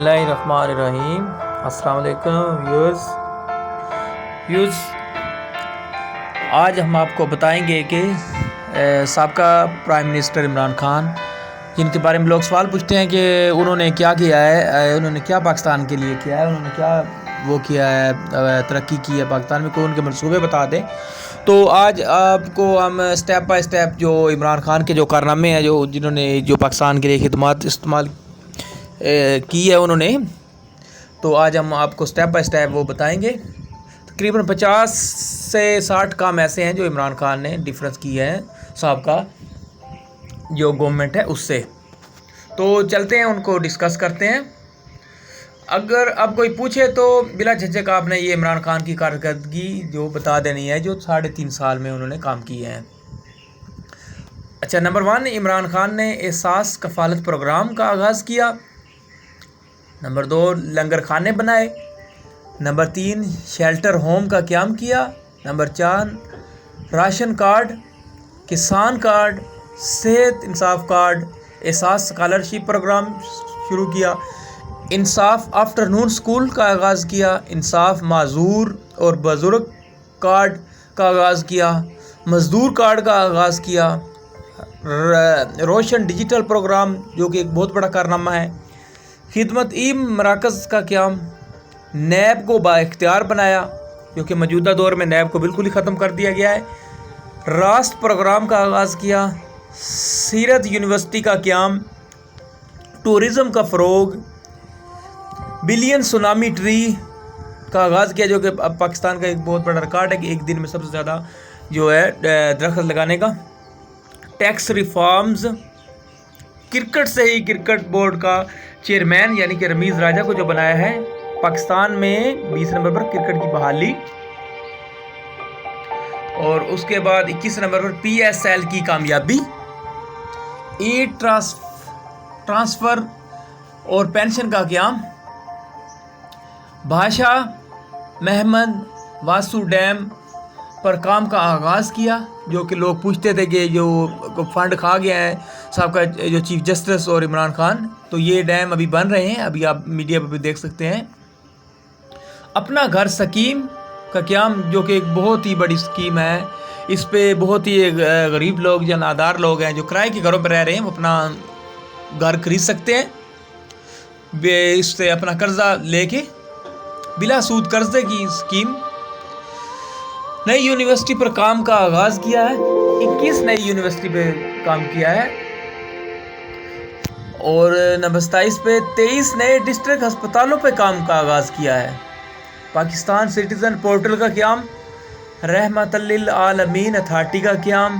بسم اللہ الرحمن الرحیم۔ السلام علیکم ویوز آج ہم آپ کو بتائیں گے کہ سابقہ پرائم منسٹر عمران خان، جن کے بارے میں لوگ سوال پوچھتے ہیں کہ انہوں نے کیا کیا ہے، انہوں نے کیا پاکستان کے لیے کیا ہے، انہوں نے کیا وہ کیا ہے، ترقی کی ہے پاکستان میں، کوئی ان کے منصوبے بتا دیں۔ تو آج آپ کو ہم سٹیپ بائی سٹیپ جو عمران خان کے جو کارنامے ہیں، جنہوں نے جو پاکستان کے لیے خدمات استعمال کی ہے انہوں نے، تو آج ہم آپ کو سٹیپ بائی سٹیپ وہ بتائیں گے۔ تقریباً 50 سے 60 کام ایسے ہیں جو عمران خان نے ڈفرینس کی ہے سابقہ جو گورنمنٹ ہے اس سے، تو چلتے ہیں ان کو ڈسکس کرتے ہیں۔ اگر اب کوئی پوچھے تو بلا جھجک آپ نے یہ عمران خان کی کارکردگی جو بتا دینی ہے جو 3.5 سال میں انہوں نے کام کیے ہیں۔ اچھا، نمبر 1، عمران خان نے احساس کفالت پروگرام کا آغاز کیا۔ نمبر 2، لنگر خانے بنائے۔ نمبر 3، شیلٹر ہوم کا قیام کیا۔ نمبر 4، راشن کارڈ، کسان کارڈ، صحت انصاف کارڈ، احساس اسکالرشپ پروگرام شروع کیا۔ انصاف آفٹر نون اسکول کا آغاز کیا۔ انصاف معذور اور بزرگ کارڈ کا آغاز کیا۔ مزدور کارڈ کا آغاز کیا۔ روشن ڈیجیٹل پروگرام جو کہ ایک بہت بڑا کارنامہ ہے۔ خدمت مراکز کا قیام۔ نیب کو بااختیار بنایا، جو کہ موجودہ دور میں نیب کو بالکل ہی ختم کر دیا گیا ہے۔ راست پروگرام کا آغاز کیا۔ سیرت یونیورسٹی کا قیام۔ ٹورزم کا فروغ۔ بلین سونامی ٹری کا آغاز کیا، جو کہ اب پاکستان کا ایک بہت بڑا ریکارڈ ہے کہ ایک دن میں سب سے زیادہ جو ہے درخت لگانے کا۔ Tax reforms. کرکٹ سے ہی کرکٹ بورڈ کا چیئرمین یعنی کہ رمیز راجہ کو جو بنایا ہے۔ پاکستان میں 20 نمبر پر کرکٹ کی بحالی، اور اس کے بعد 21 نمبر پر پی ایس ایل کی کامیابی۔ ای ٹرانسفر اور پینشن کا قیام۔ بھاشا محمد واسو ڈیم پر کام کا آغاز کیا، جو کہ لوگ پوچھتے تھے کہ جو فنڈ کھا گیا ہے سابقہ جو چیف جسٹس اور عمران خان، تو یہ ڈیم ابھی بن رہے ہیں، ابھی آپ میڈیا پہ بھی دیکھ سکتے ہیں۔ اپنا گھر سکیم کا قیام، جو کہ ایک بہت ہی بڑی سکیم ہے، اس پہ بہت ہی غریب لوگ یا نادار لوگ ہیں جو کرائے کے گھروں پہ رہ رہے ہیں، وہ اپنا گھر خرید سکتے ہیں اس سے اپنا قرضہ لے کے، بلا سود قرضے کی سکیم۔ نئی یونیورسٹی پر کام کا آغاز کیا ہے، 21 نئی یونیورسٹی پہ کام کیا ہے، اور نمبر 27 پہ 23 نئے ڈسٹرکٹ ہسپتالوں پہ کام کا آغاز کیا ہے۔ پاکستان سٹیزن پورٹل کا قیام۔ رحمت للعالمین اتھارٹی کا قیام۔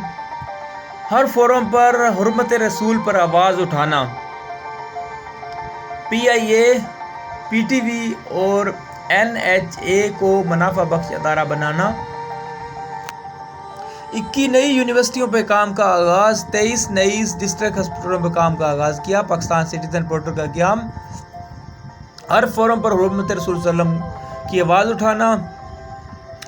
ہر فورم پر حرمت رسول پر آواز اٹھانا۔ پی آئی اے، پی ٹی وی اور این ایچ اے کو منافع بخش ادارہ بنانا۔ 21 نئی یونیورسٹیوں پہ کام کا آغاز، 23 نئی ڈسٹرکٹ ہسپتالوں پہ کام کا آغاز کیا۔ پاکستان سٹیزن پورٹل کا قیام۔ ہر فورم پر حرمت رسول صلی اللہ علیہ وسلم کی آواز اٹھانا۔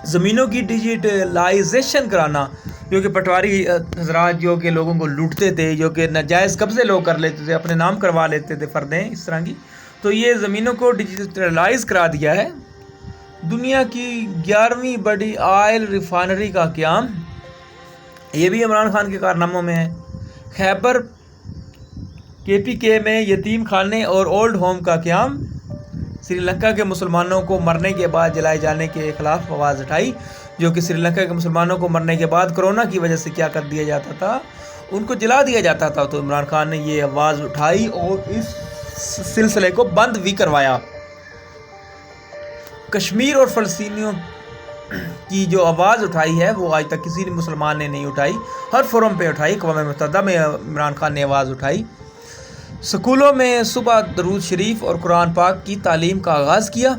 زمینوں کی ڈیجیٹلائزیشن کرانا، جو کہ پٹواری حضرات جو کہ لوگوں کو لوٹتے تھے، جو کہ ناجائز قبضے لوگ کر لیتے تھے، اپنے نام کروا لیتے تھے فردیں اس طرح کی، تو یہ زمینوں کو ڈیجیٹلائز کرا دیا ہے۔ دنیا کی 11ویں بڑی آئل ریفائنری کا قیام، یہ بھی عمران خان کے کارناموں میں ہے۔ خیبر کے پی کے میں یتیم خانے اور اولڈ ہوم کا قیام۔ سری لنکا کے مسلمانوں کو مرنے کے بعد جلائے جانے کے خلاف آواز اٹھائی، جو کہ سری لنکا کے مسلمانوں کو مرنے کے بعد کرونا کی وجہ سے کیا کر دیا جاتا تھا، ان کو جلا دیا جاتا تھا، تو عمران خان نے یہ آواز اٹھائی اور اس سلسلے کو بند بھی کروایا۔ کشمیر اور فلسطینیوں کی جو آواز اٹھائی ہے وہ آج تک کسی مسلمان نے نہیں اٹھائی، ہر فورم پہ اٹھائی۔ اقوام متحدہ میں عمران خان نے آواز اٹھائی۔ سکولوں میں صبح درود شریف اور قرآن پاک کی تعلیم کا آغاز کیا۔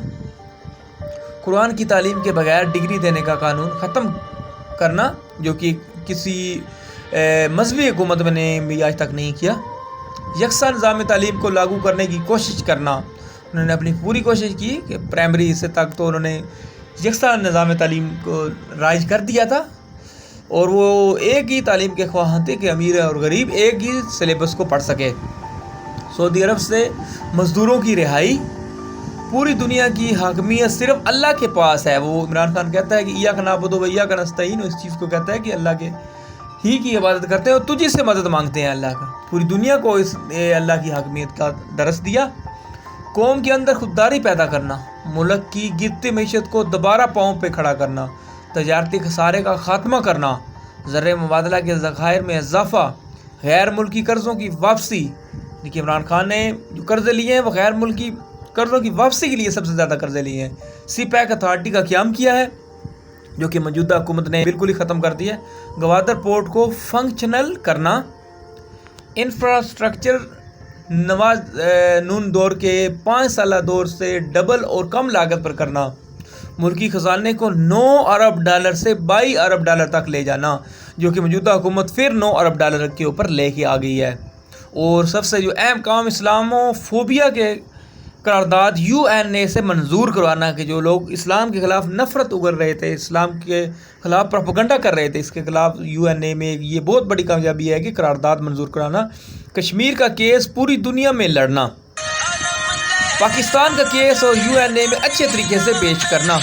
قرآن کی تعلیم کے بغیر ڈگری دینے کا قانون ختم کرنا، جو کہ کسی مذہبی حکومت میں نے بھی آج تک نہیں کیا۔ یکساں نظام تعلیم کو لاگو کرنے کی کوشش کرنا، انہوں نے اپنی پوری کوشش کی کہ پرائمری حصے تک تو انہوں نے یکساں نظام تعلیم کو رائج کر دیا تھا، اور وہ ایک ہی تعلیم کے خواہاں تھے کہ امیر اور غریب ایک ہی سلیبس کو پڑھ سکے۔ سعودی عرب سے مزدوروں کی رہائی، پوری دنیا کی حاکمیت صرف اللہ کے پاس ہے. وہ عمران خان کہتا ہے کہ ایاک نعبد و ایاک نستعین، اس چیز کو کہتا ہے کہ اللہ کے ہی کی عبادت کرتے ہیں اور تجھی سے مدد مانگتے ہیں اللہ کا. پوری دنیا کو اس اللہ کی حاکمیت کا درس دیا. قوم کے اندر خودداری پیدا کرنا، ملک کی گرتی معیشت کو دوبارہ پاؤں پہ کھڑا کرنا، تجارتی خسارے کا خاتمہ کرنا، زر مبادلہ کے ذخائر میں اضافہ، غیر ملکی قرضوں کی واپسی. دیکھیے عمران خان نے جو قرضے لیے ہیں وہ غیر ملکی قرضوں کی واپسی کے لیے سب سے زیادہ قرضے لیے ہیں. سی پیک اتھارٹی کا قیام کیا ہے جو کہ موجودہ حکومت نے بالکل ہی ختم کر دیا ہے. گوادر پورٹ کو فنکشنل کرنا، انفراسٹرکچر نواز نون دور کے 5 سالہ دور سے ڈبل اور کم لاگت پر کرنا، ملکی خزانے کو 9 ارب ڈالر سے 22 ارب ڈالر تک لے جانا، جو کہ موجودہ حکومت پھر 9 ارب ڈالر کے اوپر لے کے آ گئی ہے. اور سب سے جو اہم کام اسلامو فوبیا کے قرارداد UN سے منظور کروانا، کہ جو لوگ اسلام کے خلاف نفرت اگل رہے تھے، اسلام کے خلاف پروپیگنڈا کر رہے تھے، اس کے خلاف UN میں یہ بہت بڑی کامیابی ہے کہ قرارداد منظور کرانا. کشمیر کا کیس پوری دنیا میں لڑنا، پاکستان کا کیس اور UN میں اچھے طریقے سے پیش کرنا.